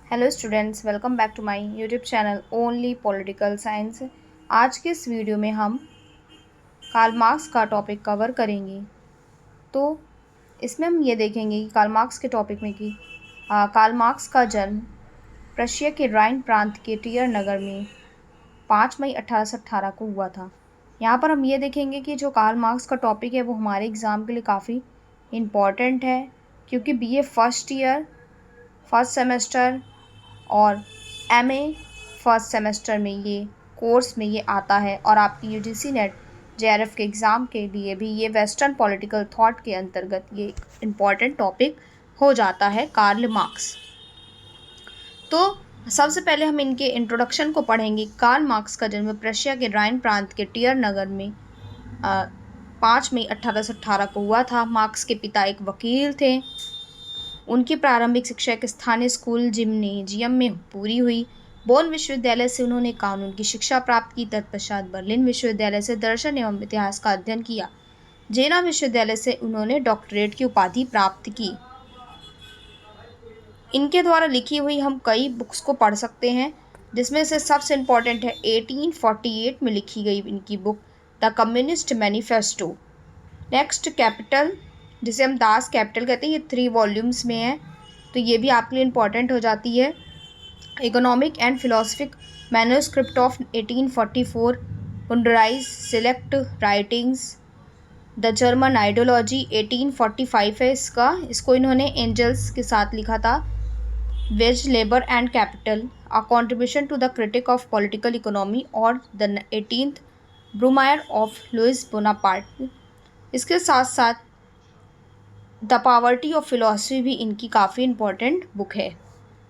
Hello students, welcome back to my YouTube channel only political science. आज के इस video में हम कार्ल मार्क्स का टॉपिक कवर करेंगे। तो इसमें हम ये देखेंगे कि कार्ल मार्क्स के टॉपिक में कि कार्ल मार्क्स का जन्म प्रशिया के राइन प्रांत के टियर नगर में 5 मई 1818 को हुआ था। यहाँ पर हम ये देखेंगे कि जो कार्ल मार्क्स का टॉपिक है वो हमारे एग्ज़ाम के लिए काफ़ी इम्पॉर्टेंट है, क्योंकि बीए फर्स्ट सेमेस्टर और एमए फर्स्ट सेमेस्टर में ये कोर्स में ये आता है, और आपकी यूजीसी नेट जेआरएफ के एग्ज़ाम के लिए भी ये वेस्टर्न पॉलिटिकल थॉट के अंतर्गत ये इम्पॉर्टेंट टॉपिक हो जाता है कार्ल मार्क्स। तो सबसे पहले हम इनके इंट्रोडक्शन को पढ़ेंगे। कार्ल मार्क्स का जन्म प्रशिया के राइन प्रांत के टियर नगर में 5 मई 1818 को हुआ था। मार्क्स के पिता एक वकील थे। उनकी प्रारंभिक शिक्षा एक स्थानीय स्कूल जिम्नेजियम में पूरी हुई। बोन विश्वविद्यालय से उन्होंने कानून की शिक्षा प्राप्त की। तत्पश्चात बर्लिन विश्वविद्यालय से दर्शन एवं इतिहास का अध्ययन किया। जेना विश्वविद्यालय से उन्होंने डॉक्टरेट की उपाधि प्राप्त की। इनके द्वारा लिखी हुई हम कई बुक्स को पढ़ सकते हैं, जिसमें से सबसे इम्पॉर्टेंट है 1848 में लिखी गई इनकी book the communist manifesto. Next capital, जिसे हम दास कैपिटल कहते हैं, ये 3 वॉल्यूम्स में है, तो ये भी आपके लिए इम्पॉर्टेंट हो जाती है। Economic and philosophic manuscript of 1844, Grundrisse select writings, the German ideology 1845 है इसको इन्होंने एंजल्स के साथ लिखा था। Wage labour and capital, a contribution to the critique of political economy, और the 18th Brumaire of Louis Bonaparte. इसके साथ साथ द पॉवर्टी ऑफ फिलॉसफी भी इनकी काफ़ी इम्पोर्टेंट बुक है।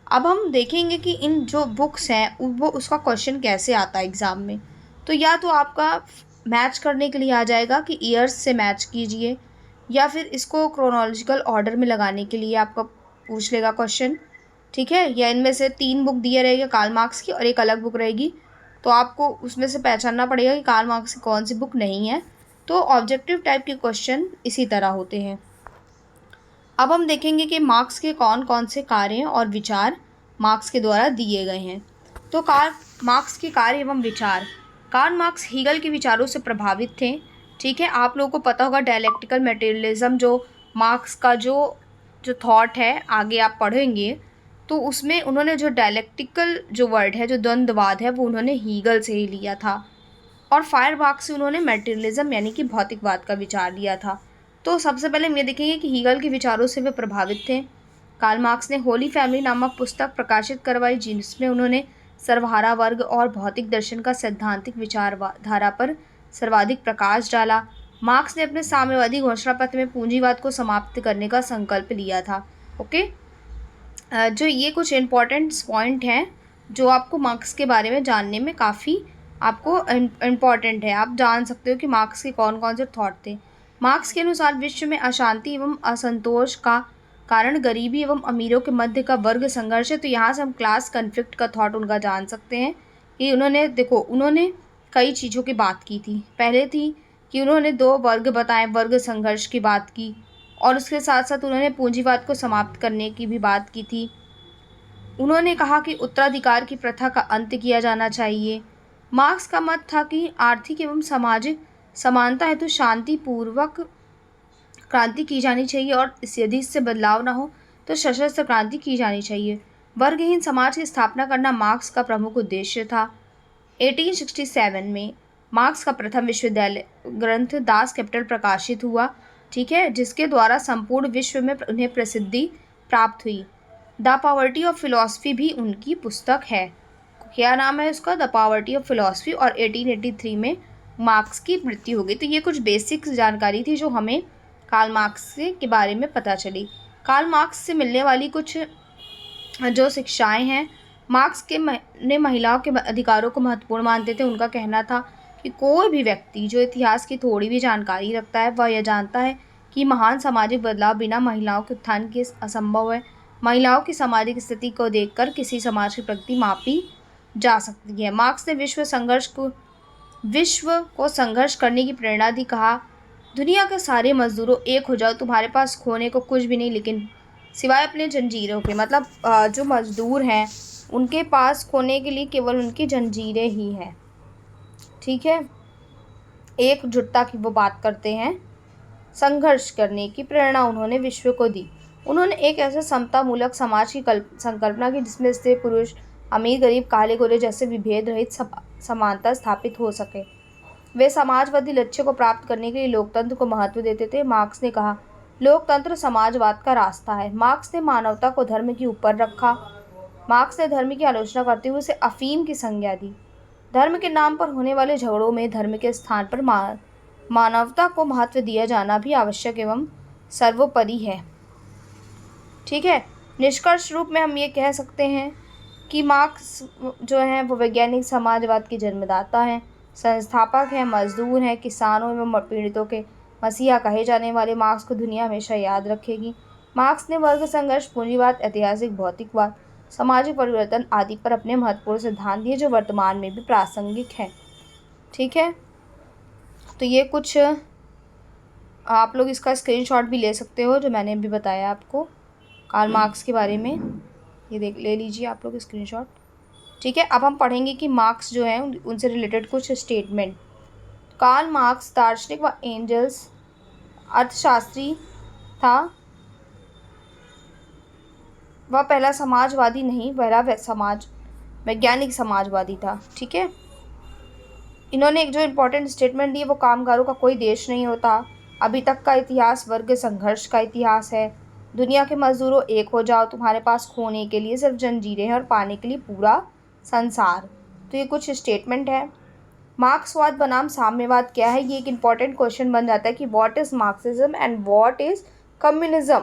अब हम देखेंगे कि इन जो बुक्स हैं वो उसका क्वेश्चन कैसे आता है एग्ज़ाम में। तो या तो आपका मैच करने के लिए आ जाएगा कि ईयर्स से मैच कीजिए, या फिर इसको क्रोनोलॉजिकल ऑर्डर में लगाने के लिए आपका पूछ लेगा क्वेश्चन, ठीक है। या इनमें से 3 बुक दिए रहेगा कार्ल मार्क्स की और एक अलग बुक रहेगी, तो आपको उसमें से पहचानना पड़ेगा कि कार्ल मार्क्स की कौन सी बुक नहीं है। तो ऑब्जेक्टिव टाइप के क्वेश्चन इसी तरह होते हैं। अब हम देखेंगे कि मार्क्स के कौन कौन से कार्य और विचार मार्क्स के द्वारा दिए गए हैं। तो मार्क्स के कार्य एवं विचार। कार्ल मार्क्स हीगल के विचारों से प्रभावित थे, ठीक है। आप लोगों को पता होगा डायलेक्टिकल मटेरियलिज्म, जो मार्क्स का जो थॉट है, आगे आप पढ़ेंगे तो उसमें उन्होंने जो डायलेक्टिकल जो वर्ड है, जो द्वंद्ववाद है, वो उन्होंने हीगल से ही लिया था। और फायरबाख से उन्होंने मटेरियलिज्म यानी कि भौतिकवाद का विचार लिया था। तो सबसे पहले हम ये देखेंगे कि हीगल के विचारों से वे प्रभावित थे। कार्ल मार्क्स ने होली फैमिली नामक पुस्तक प्रकाशित करवाई, जिसमें उन्होंने सर्वहारा वर्ग और भौतिक दर्शन का सैद्धांतिक विचारधारा पर सर्वाधिक प्रकाश डाला। मार्क्स ने अपने साम्यवादी घोषणा पत्र में पूंजीवाद को समाप्त करने का संकल्प लिया था। ओके, जो ये कुछ इम्पॉर्टेंट पॉइंट हैं जो आपको मार्क्स के बारे में जानने में काफ़ी आपको इम्पॉर्टेंट है। आप जान सकते हो कि मार्क्स के कौन कौन से थॉट थे। मार्क्स के अनुसार विश्व में अशांति एवं असंतोष का कारण गरीबी एवं अमीरों के मध्य का वर्ग संघर्ष है। तो यहाँ से हम क्लास कन्फ्लिक्ट का थॉट उनका जान सकते हैं कि उन्होंने कई चीज़ों की बात की थी। पहले थी कि उन्होंने 2 वर्ग बताए, वर्ग संघर्ष की बात की, और उसके साथ साथ उन्होंने पूंजीवाद को समाप्त करने की भी बात की थी। उन्होंने कहा कि उत्तराधिकार की प्रथा का अंत किया जाना चाहिए। मार्क्स का मत था कि आर्थिक एवं सामाजिक समानता हेतु शांतिपूर्वक क्रांति की जानी चाहिए, और यदि इससे बदलाव न हो तो सशस्त्र क्रांति की जानी चाहिए। वर्गहीन समाज की स्थापना करना मार्क्स का प्रमुख उद्देश्य था। 1867 में मार्क्स का प्रथम विश्वविद्यालय ग्रंथ दास कैपिटल प्रकाशित हुआ, ठीक है, जिसके द्वारा संपूर्ण विश्व में उन्हें प्रसिद्धि प्राप्त हुई। द पॉवर्टी ऑफ फिलॉसफी भी उनकी पुस्तक है। क्या नाम है उसका? The poverty of philosophy. और 1883 में मार्क्स की मृत्यु हो गई। तो ये कुछ बेसिक जानकारी थी जो हमें कार्ल मार्क्स के बारे में पता चली। कार्ल मार्क्स से मिलने वाली कुछ जो शिक्षाएं हैं, मार्क्स ने महिलाओं के अधिकारों को महत्वपूर्ण मानते थे। उनका कहना था कि कोई भी व्यक्ति जो इतिहास की थोड़ी भी जानकारी रखता है, वह यह जानता है कि महान सामाजिक बदलाव बिना महिलाओं के उत्थान के असंभव है। महिलाओं की सामाजिक स्थिति को देखकर किसी समाज की प्रगति मापी जा सकती है। मार्क्स ने विश्व को संघर्ष करने की प्रेरणा दी। कहा, दुनिया के सारे मजदूरों एक हो जाओ, तुम्हारे पास खोने को कुछ भी नहीं, लेकिन सिवाय अपने जंजीरों के, मतलब जो मजदूर हैं उनके पास खोने के लिए केवल उनकी जंजीरें ही हैं। ठीक है, एकजुटता की वो बात करते हैं। संघर्ष करने की प्रेरणा उन्होंने विश्व को दी। उन्होंने एक ऐसे समता मूलक समाज की संकल्पना की जिसमें स्त्री पुरुष, अमीर गरीब, काले गोरे जैसे विभेद रहित समानता स्थापित हो सके। वे समाजवादी लक्ष्य को प्राप्त करने के लिए लोकतंत्र को महत्व देते थे। मार्क्स ने कहा, लोकतंत्र समाजवाद का रास्ता है। मार्क्स ने मानवता को धर्म के ऊपर रखा। मार्क्स ने धर्म की आलोचना करते हुए उसे अफीम की संज्ञा दी। धर्म के नाम पर होने वाले झगड़ों में धर्म के स्थान पर मानवता को महत्व दिया जाना भी आवश्यक एवं सर्वोपरि है। ठीक है, निष्कर्ष रूप में हम ये कह सकते हैं कि मार्क्स जो है वो वैज्ञानिक समाजवाद के जन्मदाता हैं, संस्थापक हैं, मजदूर हैं, किसानों एवं पीड़ितों के मसीहा कहे जाने वाले मार्क्स को दुनिया हमेशा याद रखेगी। मार्क्स ने वर्ग संघर्ष, पूंजीवाद, ऐतिहासिक भौतिकवाद, सामाजिक परिवर्तन आदि पर अपने महत्वपूर्ण सिद्धांत दिए जो वर्तमान में भी प्रासंगिक हैं। ठीक है, तो ये कुछ आप लोग इसका स्क्रीनशॉट भी ले सकते हो जो मैंने अभी बताया आपको कार्ल मार्क्स के बारे में। ये ले लीजिए आप लोग स्क्रीनशॉट। ठीक है, अब हम पढ़ेंगे कि मार्क्स जो है उनसे रिलेटेड कुछ स्टेटमेंट। कार्ल मार्क्स दार्शनिक व एंजल्स अर्थशास्त्री था। वह पहला समाजवादी नहीं, पहला समाज वैज्ञानिक समाजवादी था। ठीक है, इन्होंने एक जो इम्पोर्टेंट स्टेटमेंट दी वो कामगारों का कोई देश नहीं होता, अभी तक का इतिहास वर्ग संघर्ष का इतिहास है, दुनिया के मजदूरों एक हो जाओ, तुम्हारे पास खोने के लिए सिर्फ जंजीरें हैं और पाने के लिए पूरा संसार। तो ये कुछ स्टेटमेंट है। मार्क्सवाद बनाम साम्यवाद क्या है, ये एक इम्पॉर्टेंट क्वेश्चन बन जाता है कि what is Marxism and what is communism.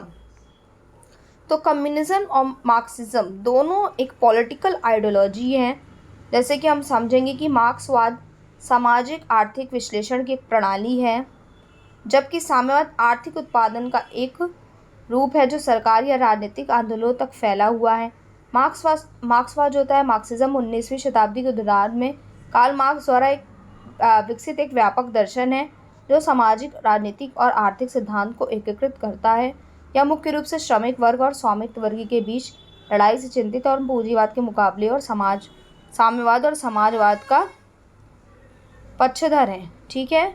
तो कम्युनिज्म और मार्क्सिज्म दोनों एक पॉलिटिकल आइडियोलॉजी हैं। जैसे कि हम समझेंगे कि मार्क्सवाद सामाजिक आर्थिक विश्लेषण की एक प्रणाली है, जबकि साम्यवाद आर्थिक उत्पादन का एक रूप है जो सरकार या राजनीतिक आंदोलनों तक फैला हुआ है। मार्क्सवाद जो होता है, मार्क्सिज्म 19वीं शताब्दी के दौरान में कार्ल मार्क्स द्वारा विकसित एक व्यापक दर्शन है जो सामाजिक, राजनीतिक और आर्थिक सिद्धांत को एकीकृत करता है। यह मुख्य रूप से श्रमिक वर्ग और स्वामित्व वर्ग के बीच लड़ाई से चिंतित और पूंजीवाद के मुकाबले और साम्यवाद और समाजवाद का पक्षधर है। ठीक है,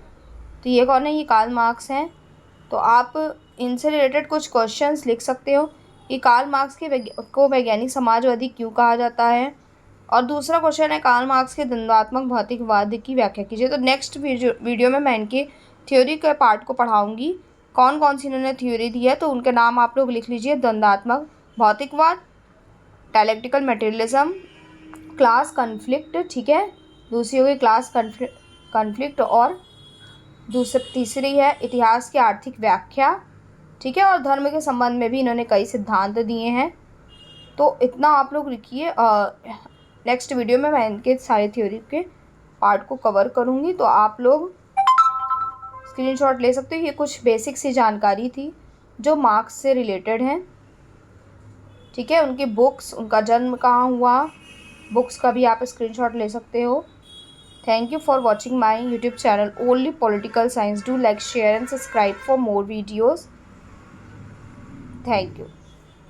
तो ये कौन है, ये कार्ल मार्क्स हैं। तो आप इनसे रिलेटेड कुछ क्वेश्चंस लिख सकते हो कि कार्ल मार्क्स को वैज्ञानिक समाजवादी क्यों कहा जाता है। और दूसरा क्वेश्चन है, कार्ल मार्क्स के द्वंद्वात्मक भौतिकवाद की व्याख्या कीजिए। तो नेक्स्ट वीडियो में मैं इनकी थ्योरी के पार्ट को पढ़ाऊँगी, कौन कौन सी इन्होंने थ्योरी दी है। तो उनके नाम आप लोग लिख लीजिए, द्वंद्वात्मक भौतिकवाद, डायलेक्टिकल मटेरियलिज्म, क्लास कन्फ्लिक्ट। ठीक है, दूसरी होगी क्लास कन्फ्लिक्ट और तीसरी है इतिहास की आर्थिक व्याख्या। ठीक है, और धर्म के संबंध में भी इन्होंने कई सिद्धांत दिए हैं। तो इतना आप लोग लिखिए। नेक्स्ट वीडियो में मैं इनके सारे थ्योरी के पार्ट को कवर करूँगी, तो आप लोग स्क्रीनशॉट ले सकते हो। ये कुछ बेसिक सी जानकारी थी जो मार्क्स से रिलेटेड है। ठीक है, उनकी बुक्स, उनका जन्म कहाँ हुआ, बुक्स का भी आप स्क्रीनशॉट ले सकते हो। Thank you for watching my YouTube channel Only Political Science. Do like, share and subscribe for more videos. Thank you.